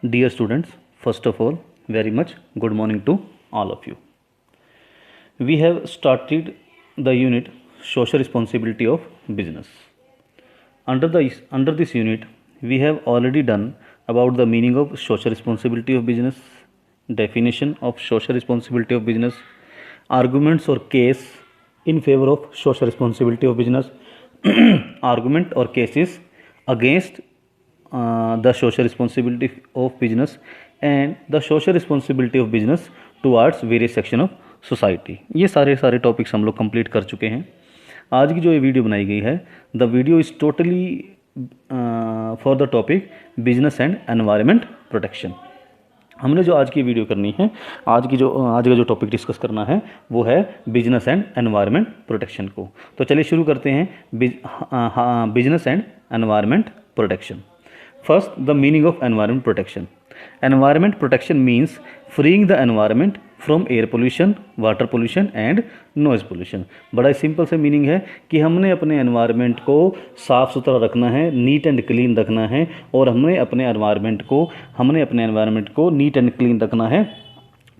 Dear students, first of all, very much good morning to all of you. We have started the unit Social Responsibility of Business. Under this unit, we have already done about the meaning of social responsibility of business, definition of social responsibility of business, arguments or case in favor of social responsibility of business, argument or cases against the social responsibility of business and the social responsibility of business towards various section of society. ये सारे topics हम लोग complete कर चुके हैं। आज की जो ये वीडियो बनाई गई है, the video is totally for the topic business and environment protection. हमने जो आज की वीडियो करनी है, आज का जो टॉपिक डिस्कस करना है वो है बिजनेस एंड एनवायरनमेंट प्रोटेक्शन को। तो चलिए शुरू करते हैं business and environment protection. First, the meaning of environment protection. Environment protection means freeing the environment from air pollution, water pollution and noise pollution. बड़ा सिंपल से मीनिंग है कि हमने अपने एनवायरनमेंट को साफ़ सुथरा रखना है, नीट एंड क्लीन रखना है, और हमने अपने एनवायरनमेंट को नीट एंड क्लीन रखना है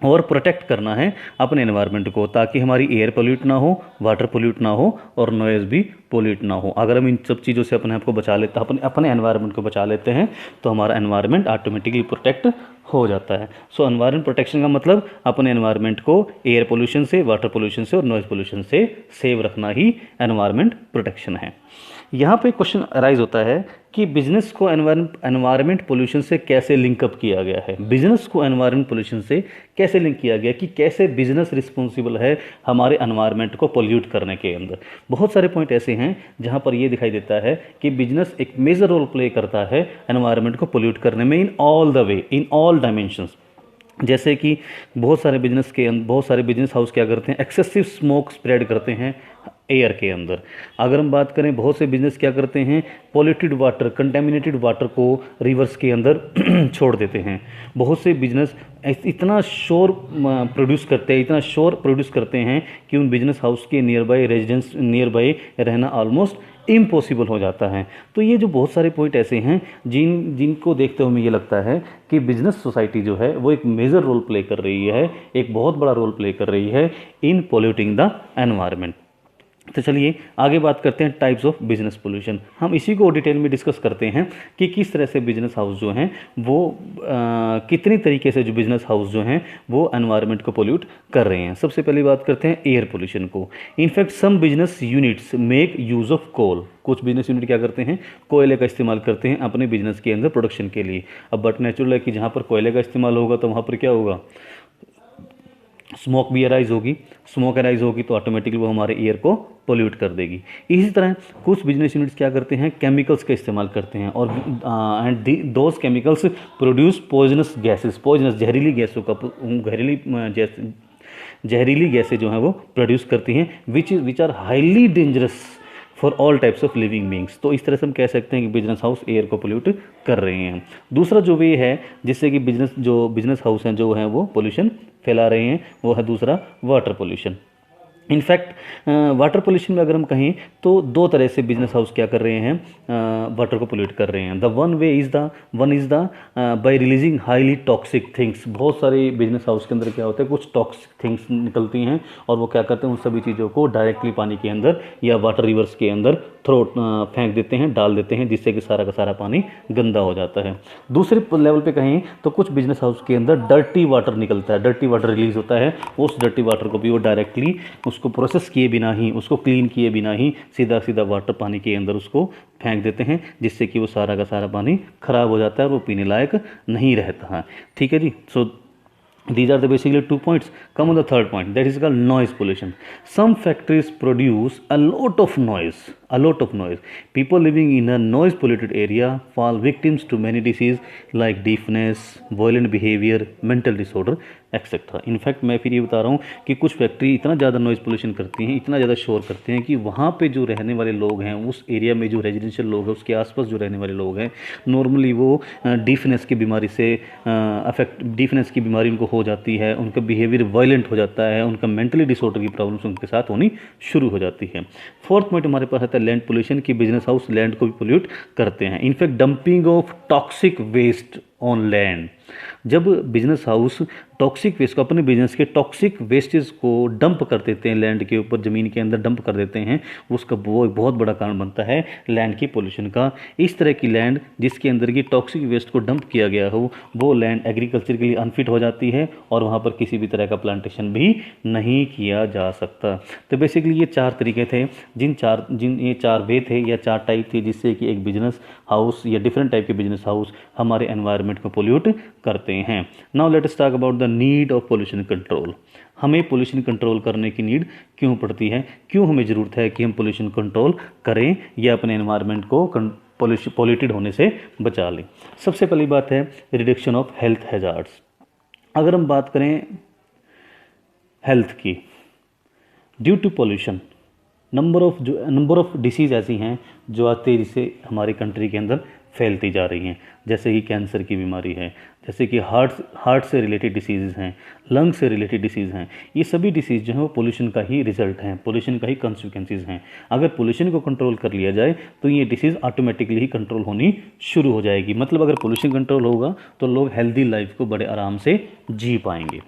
और प्रोटेक्ट करना है अपने एनवायरनमेंट को, ताकि हमारी एयर पोल्यूट ना हो, वाटर पोल्यूट ना हो और नॉइज़ भी पोल्यूट ना हो। अगर हम इन सब चीज़ों से अपने आप को बचा लेते हैं, अपने एनवायरनमेंट को बचा लेते हैं, तो हमारा एनवायरनमेंट ऑटोमेटिकली प्रोटेक्ट हो जाता है। सो एनवायरनमेंट प्रोटेक्शन का मतलब अपने एनवायरनमेंट को एयर पोल्यूशन से, वाटर पोल्यूशन से और नॉइज़ पोल्यूशन से सेव रखना ही एनवायरनमेंट प्रोटेक्शन है। यहाँ पे क्वेश्चन अराइज होता है कि बिजनेस को एनवायरनमेंट पोल्यूशन से कैसे लिंकअप किया गया है, बिजनेस को एनवायरनमेंट पोल्यूशन से कैसे लिंक किया गया, कि कैसे बिजनेस रिस्पॉन्सिबल है हमारे एनवायरनमेंट को पोल्यूट करने के अंदर। बहुत सारे पॉइंट ऐसे हैं जहाँ पर ये दिखाई देता है कि बिजनेस एक मेजर रोल प्ले करता है एनवायरनमेंट को पोल्यूट करने में in all the way, in all dimensions. जैसे कि बहुत सारे बिजनेस हाउस क्या करते हैं, एक्सेसिव स्मोक स्प्रेड करते हैं एयर के अंदर। अगर हम बात करें, बहुत से बिजनेस क्या करते हैं, पॉल्यूटेड वाटर, कंटेमिनेटेड वाटर को रिवर्स के अंदर छोड़ देते हैं। बहुत से बिजनेस इतना शोर प्रोड्यूस करते हैं कि उन बिजनेस हाउस के नियर बाय रहना ऑलमोस्ट इम्पॉसिबल हो जाता है। तो ये जो बहुत सारे पॉइंट ऐसे हैं जिनको देखते हुए मुझे लगता है कि बिजनेस सोसाइटी जो है वो एक मेजर रोल प्ले कर रही है, एक बहुत बड़ा रोल प्ले कर रही है इन पोल्यूटिंग द एनवायरनमेंट। तो चलिए आगे बात करते हैं टाइप्स ऑफ बिजनेस पोल्यूशन। हम इसी को डिटेल में डिस्कस करते हैं कि किस तरह से बिजनेस हाउस जो हैं वो कितनी तरीके से जो बिजनेस हाउस जो हैं वो एनवायरनमेंट को पोल्यूट कर रहे हैं। सबसे पहले बात करते हैं एयर पोल्यूशन को। In fact some business units make use of coal. कुछ बिजनेस यूनिट क्या करते हैं, कोयले का इस्तेमाल करते हैं अपने बिजनेस के अंदर प्रोडक्शन के लिए। अब बट नेचुरल है कि जहाँ पर कोयले का इस्तेमाल होगा तो वहाँ पर क्या होगा, स्मोक भी अराइज होगी तो ऑटोमेटिकली वो हमारे एयर को पोल्यूट कर देगी। इसी तरह कुछ बिजनेस यूनिट्स क्या करते हैं, केमिकल्स का इस्तेमाल करते हैं और and those chemicals produce poisonous gases, जहरीली गैसें जो हैं वो प्रोड्यूस करती हैं which are highly dangerous for all types of living beings. तो इस तरह से हम कह सकते हैं कि बिजनेस हाउस एयर को पोल्यूट कर रहे हैं। दूसरा जो वे है जिससे कि बिजनेस हाउस हैं जो हैं वो पोल्यूशन फैला रहे हैं, वो है दूसरा water pollution. In fact water pollution में अगर हम कहें तो दो तरह से बिजनेस हाउस क्या कर रहे हैं, वाटर को पोल्यूट कर रहे हैं। The one is the by releasing highly toxic things. बहुत सारे बिजनेस हाउस के अंदर क्या होता है, कुछ टॉक्सिक थिंग्स निकलती हैं और वो क्या करते हैं, उन सभी चीज़ों को डायरेक्टली पानी के अंदर या वाटर रिवर्स के अंदर फेंक देते हैं, डाल देते हैं, जिससे कि सारा का सारा पानी गंदा हो जाता है। दूसरे लेवल पे कहें तो कुछ बिजनेस हाउस के अंदर डर्टी वाटर निकलता है, डर्टी वाटर रिलीज होता है। उस डर्टी वाटर को भी वो डायरेक्टली उसको प्रोसेस किए बिना ही, उसको क्लीन किए बिना ही सीधा वाटर पानी के अंदर उसको फेंक देते हैं, जिससे कि वो सारा का सारा पानी खराब हो जाता है और वो पीने लायक नहीं रहता है। ठीक है जी। सो these are the basically 2 points. Come on the third point, that is called noise pollution. Some factories produce a lot of noise. People living in a noise polluted area fall victims to many diseases like deafness, violent behavior, mental disorder, etcetera. In fact मैं फिर ये बता रहा हूँ कि कुछ factory इतना ज़्यादा नॉइज़ पोल्यूशन करती हैं, इतना ज़्यादा शोर करते हैं कि वहाँ पे जो रहने वाले लोग हैं, उस एरिया में जो रेजिडेंशियल लोग हैं, उसके आसपास जो रहने वाले लोग हैं, नॉर्मली वो डीफनेस की बीमारी से डीफनेस की बीमारी उनको हो जाती है, उनका बिहेवियर वायलेंट हो जाता है, उनका मेंटली डिसऑर्डर की प्रॉब्लम्स उनके साथ होनी शुरू हो जाती है। फोर्थ पॉइंट हमारे पास आता है लैंड पोल्यूशन कि बिजनेस हाउस लैंड को भी पोल्यूट करते हैं। In fact dumping of toxic waste on land, जब बिजनेस हाउस टॉक्सिक वेस्ट को, अपने बिजनेस के टॉक्सिक वेस्टेज को डंप कर देते हैं लैंड के ऊपर, ज़मीन के अंदर डंप कर देते हैं, उसका वो एक बहुत बड़ा कारण बनता है लैंड की पोल्यूशन का। इस तरह की लैंड जिसके अंदर की टॉक्सिक वेस्ट को डंप किया गया हो, वो लैंड एग्रीकल्चर के लिए अनफिट हो जाती है और वहाँ पर किसी भी तरह का प्लांटेशन भी नहीं किया जा सकता। तो बेसिकली ये 4 तरीके थे, जिन ये 4 वे थे या 4 टाइप थे जिससे कि एक बिजनेस हाउस या डिफरेंट टाइप के बिजनेस हाउस हमारे एनवायरनमेंट को पोल्यूट करते हैं। Now let us talk about the need of pollution control. हमें पोल्यूशन कंट्रोल करने की नीड क्यों पड़ती है, क्यों हमें ज़रूरत है कि हम पोल्यूशन कंट्रोल करें या अपने एनवायरनमेंट को पोल्यूटेड होने से बचा लें। सबसे पहली बात है रिडक्शन ऑफ हेल्थ हैजार्ड्स। अगर हम बात करें हेल्थ की, due to pollution number of diseases ऐसी हैं जो आज तेज़ी से हमारी कंट्री के अंदर फैलती जा रही हैं, जैसे कि कैंसर की बीमारी है, जैसे कि हार्ट से रिलेटेड डिसीज़ हैं, लंग से रिलेटेड डिसीज़ हैं। ये सभी डिसीज़ जो है वो पोल्यूशन का ही रिजल्ट हैं, पोल्यूशन का ही कॉन्सिक्वेंसेज हैं। अगर पोल्यूशन को कंट्रोल कर लिया जाए तो ये डिसीज़ ऑटोमेटिकली ही कंट्रोल होनी शुरू हो जाएगी। मतलब अगर पोल्यूशन कंट्रोल होगा तो लोग हेल्दी लाइफ को बड़े आराम से जी पाएंगे।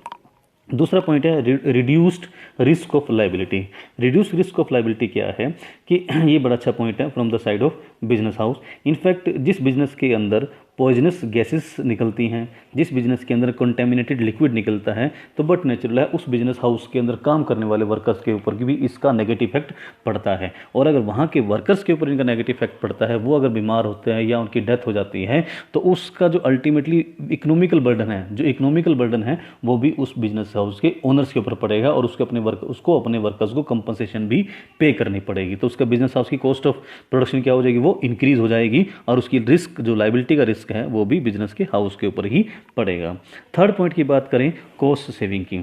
दूसरा पॉइंट है reduced risk of liability. Reduce risk of liability क्या है कि ये बड़ा अच्छा पॉइंट है from the side of business house. In fact जिस बिजनेस के अंदर पॉइजनस गैसेस निकलती हैं, जिस बिजनेस के अंदर कंटेमिनेटेड लिक्विड निकलता है, तो बट नेचुरल है उस बिजनेस हाउस के अंदर काम करने वाले वर्कर्स के ऊपर भी इसका नेगेटिव इफेक्ट पड़ता है। और अगर वहाँ के वर्कर्स के ऊपर इनका नेगेटिव इफेक्ट पड़ता है, वो अगर बीमार होते हैं या उनकी डेथ हो जाती है, तो उसका जो अल्टीमेटली इकोनॉमिकल बर्डन है वो भी उस बिजनेस हाउस के ओनर्स के ऊपर पड़ेगा और उसको अपने वर्कर्स को कंपनसेशन भी पे करनी पड़ेगी। तो उसका बिजनेस हाउस की कॉस्ट ऑफ प्रोडक्शन क्या हो जाएगी, वो इंक्रीज हो जाएगी और उसकी रिस्क जो लाइबिलिटी का रिस्क है वो भी बिजनेस के हाउस के ऊपर ही पड़ेगा। थर्ड पॉइंट की बात करें कॉस्ट सेविंग की।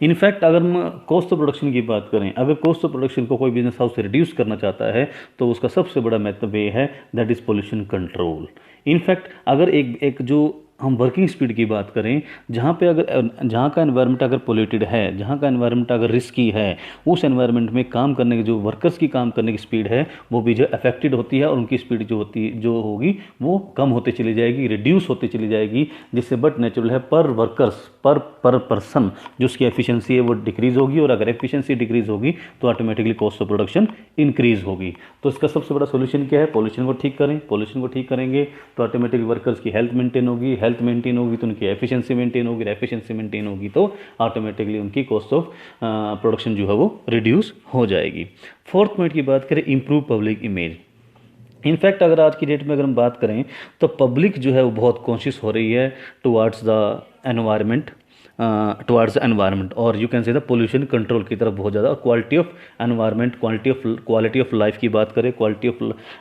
इनफैक्ट अगर हम कॉस्ट ऑफ प्रोडक्शन की बात करें, अगर कॉस्ट ऑफ प्रोडक्शन को कोई बिजनेस हाउस रिड्यूस करना चाहता है तो उसका सबसे बड़ा मेथड वे है that is pollution control. In fact अगर एक जो हम वर्किंग स्पीड की बात करें, जहाँ का एनवायरनमेंट अगर पोल्यूटेड है, जहाँ का एनवायरनमेंट अगर रिस्की है, उस एनवायरनमेंट में काम करने की जो वर्कर्स की काम करने की स्पीड है वो भी जो अफेक्टेड होती है और उनकी स्पीड जो होगी वो कम होते चली जाएगी, रिड्यूस होती चली जाएगी, जिससे बट नेचुरल है पर वर्कर्स पर पर्सन जो उसकी एफिशिएंसी है वो डिक्रीज होगी और अगर एफिशिएंसी डिक्रीज होगी तो automatically cost of production increase होगी। तो इसका सबसे बड़ा सोल्यूशन क्या है, पोल्यूशन को ठीक करें। पोल्यूशन को ठीक करेंगे तो ऑटोमेटिकली वर्कर्स की हेल्थ मेंटेन होगी, हेल्थ मेंटेन होगी तो उनकी एफिशिएंसी मेंटेन होगी, एफिशिएंसी मेंटेन होगी तो ऑटोमेटिकली उनकी कॉस्ट ऑफ प्रोडक्शन जो है वो रिड्यूस हो जाएगी। फोर्थ पॉइंट की बात करें इंप्रूव पब्लिक इमेज। इनफैक्ट अगर आज की डेट में अगर हम बात करें तो पब्लिक जो है वो बहुत कॉन्शियस हो रही है टुवार्ड्स द एनवायरनमेंट और you can say the pollution control की तरफ बहुत ज़्यादा। और quality of environment, quality of life की बात करें, क्वालिटी ऑफ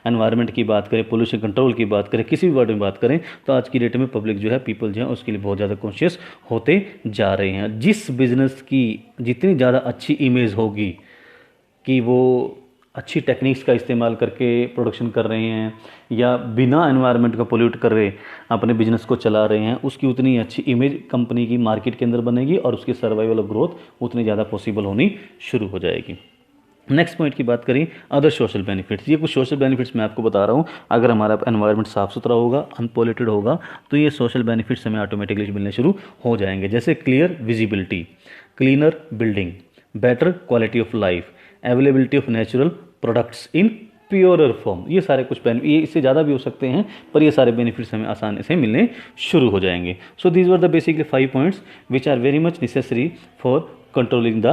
एनवायरनमेंट की बात करें, पोल्यूशन कंट्रोल की बात करें, किसी भी वर्ड में बात करें तो आज की डेट में पब्लिक जो है, पीपल जो है उसके लिए बहुत ज़्यादा कॉन्शियस होते जा रहे हैं। जिस बिज़नेस की जितनी ज़्यादा अच्छी इमेज होगी कि वो अच्छी टेक्निक्स का इस्तेमाल करके प्रोडक्शन कर रहे हैं या बिना एनवायरनमेंट को पोल्यूट कर रहे अपने बिजनेस को चला रहे हैं, उसकी उतनी अच्छी इमेज कंपनी की मार्केट के अंदर बनेगी और उसकी सर्वाइवल और ग्रोथ उतनी ज़्यादा पॉसिबल होनी शुरू हो जाएगी। नेक्स्ट पॉइंट की बात करें अदर सोशल बेनिफिट्स। ये कुछ सोशल बेनिफिट्स मैं आपको बता रहा हूँ। अगर हमारा एनवायरनमेंट साफ़ सुथरा होगा, अनपोल्यूटेड होगा तो ये सोशल बेनिफिट्स हमें ऑटोमेटिकली मिलने शुरू हो जाएंगे, जैसे clear visibility, cleaner building, better quality of life, availability of natural products in purer form. ये सारे कुछ ये इससे ज़्यादा भी हो सकते हैं पर ये सारे बेनिफिट्स हमें आसानी से मिलने शुरू हो जाएंगे। So these were the basically 5 points which are very much necessary for controlling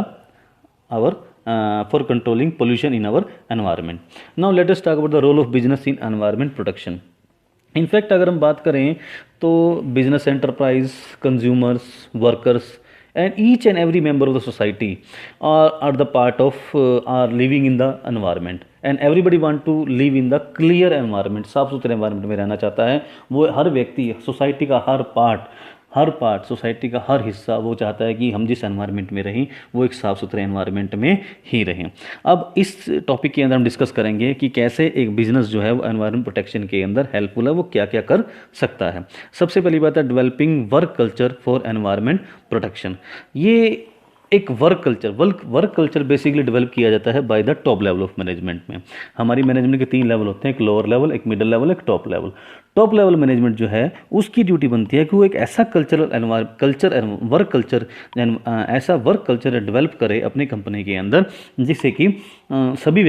for controlling pollution in our environment. Now let us talk about the role of business in environment protection. In fact अगर हम बात करें तो business enterprise, consumers, workers and each and every member of the society are the part of are living in the environment and everybody want to live in the clear environment। साफ सुथरे environment में रहना चाहता है वो हर व्यक्ति, society का हर part society का हर हिस्सा वो चाहता है कि हम जिस एनवायरनमेंट में रहें वो एक साफ़ सुथरे एनवायरनमेंट में ही रहें। अब इस टॉपिक के अंदर हम डिस्कस करेंगे कि कैसे एक बिजनेस जो है वो एनवायरनमेंट प्रोटेक्शन के अंदर हेल्पफुल है, वो क्या क्या कर सकता है। सबसे पहली बात है developing work culture for environment protection. ये एक वर्क कल्चर बेसिकली डेवलप किया जाता है by the top level of management में। हमारी मैनेजमेंट के 3 लेवल होते हैं, एक लोअर लेवल, एक मिडिल लेवल, एक top level. Top level management जो है उसकी ड्यूटी बनती है कि वो एक ऐसा ऐसा वर्क कल्चर डेवलप करे अपनी कंपनी के अंदर जिससे कि सभी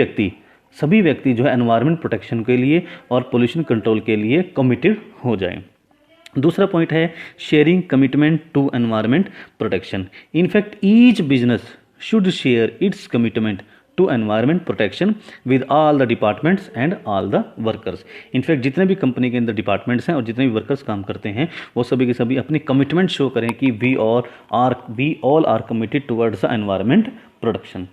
व्यक्ति जो है एनवायरनमेंट प्रोटेक्शन के लिए और पोल्यूशन कंट्रोल के लिए कमिटेड हो जाएं। दूसरा पॉइंट है sharing commitment to environment protection. In fact each business should share its commitment to environment protection with all the departments and all the workers. In fact जितने भी कंपनी के अंदर डिपार्टमेंट्स हैं और जितने भी वर्कर्स काम करते हैं वो सभी के सभी अपनी कमिटमेंट शो करें कि we all are committed towards the environment protection.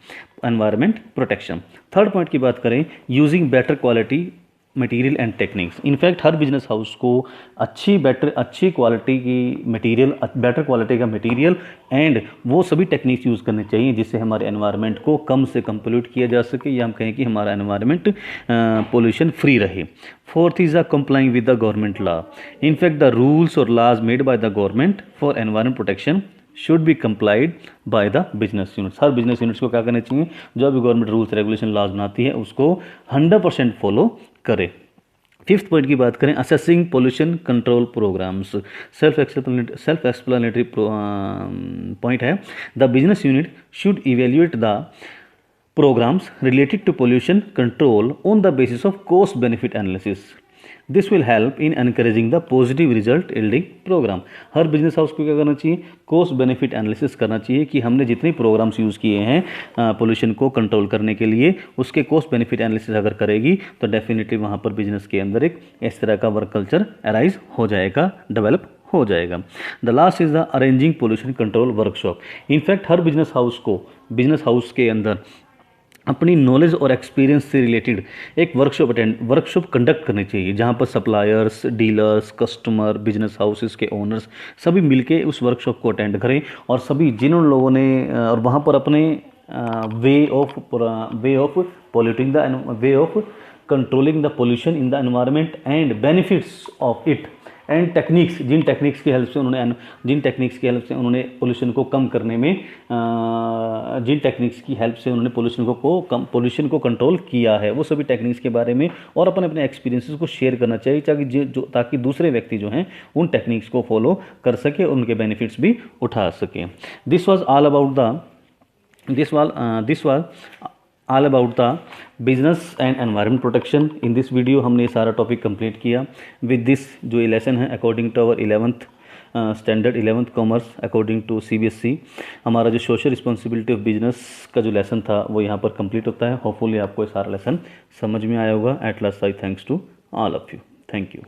Third point की बात करें, using better quality material and techniques. In fact हर बिजनेस हाउस को अच्छी क्वालिटी की मटेरियल, बेटर क्वालिटी का मटेरियल एंड वो सभी टेक्निक्स यूज़ करने चाहिए जिससे हमारे एनवायरनमेंट को कम से कम पोल्यूट किया जा सके, या हम कहें कि हमारा एनवायरनमेंट पोल्यूशन फ्री रहे। Fourth is the complying with the government law. In fact the rules और laws made by the government for environment protection should be complied by the business units. हर बिजनेस यूनिट्स को क्या करना चाहिए, जो भी government rules regulation laws बनाती है उसको 100% फॉलो करें। फिफ्थ पॉइंट की बात करें, assessing pollution control programs. Self explanatory point है, the business unit should evaluate the programs related to pollution control on the basis of cost benefit analysis. This will help in encouraging the positive result yielding program. Her business house को क्या करना चाहिए, coast benefit analysis करना चाहिए कि हमने जितने programmes use किए हैं पोल्यूशन को कंट्रोल करने के लिए उसके कोस्ट बेनिफिट एनालिसिस अगर करेगी तो डेफिनेटली वहाँ पर बिजनेस के अंदर एक इस तरह का वर्क कल्चर अराइज हो जाएगा, डेवलप हो जाएगा। The last is the arranging pollution control workshop. In fact हर बिजनेस हाउस के अंदर अपनी नॉलेज और एक्सपीरियंस से रिलेटेड एक वर्कशॉप कंडक्ट करनी चाहिए जहाँ पर suppliers, dealers, customer, business houses के ओनर्स सभी मिलके उस वर्कशॉप को अटेंड करें और सभी जिन लोगों ने और वहाँ पर अपने way of controlling the pollution in the environment and benefits of it and techniques, जिन टेक्निक्स की हेल्प से उन्होंने पोल्यूशन को कम करने में पोल्यूशन को कंट्रोल किया है, वो सभी टेक्निक्स के बारे में और अपने एक्सपीरियंसेस को शेयर करना चाहिए ताकि दूसरे व्यक्ति जो हैं उन टेक्निक्स को फॉलो कर सके और उनके बेनिफिट्स भी उठा सकें। This was all about the business and environment protection. In this video हमने ये सारा टॉपिक कंप्लीट किया। विद दिस जो ये लेसन है according to our 11th standard 11th commerce according to CBSE, हमारा जो सोशल रिस्पॉन्सिबिलिटी ऑफ बिजनेस का जो लेसन था वो यहाँ पर कंप्लीट होता है। होपफुली आपको ये सारा लेसन समझ में आया होगा। At last I thanks to all of you. Thank you.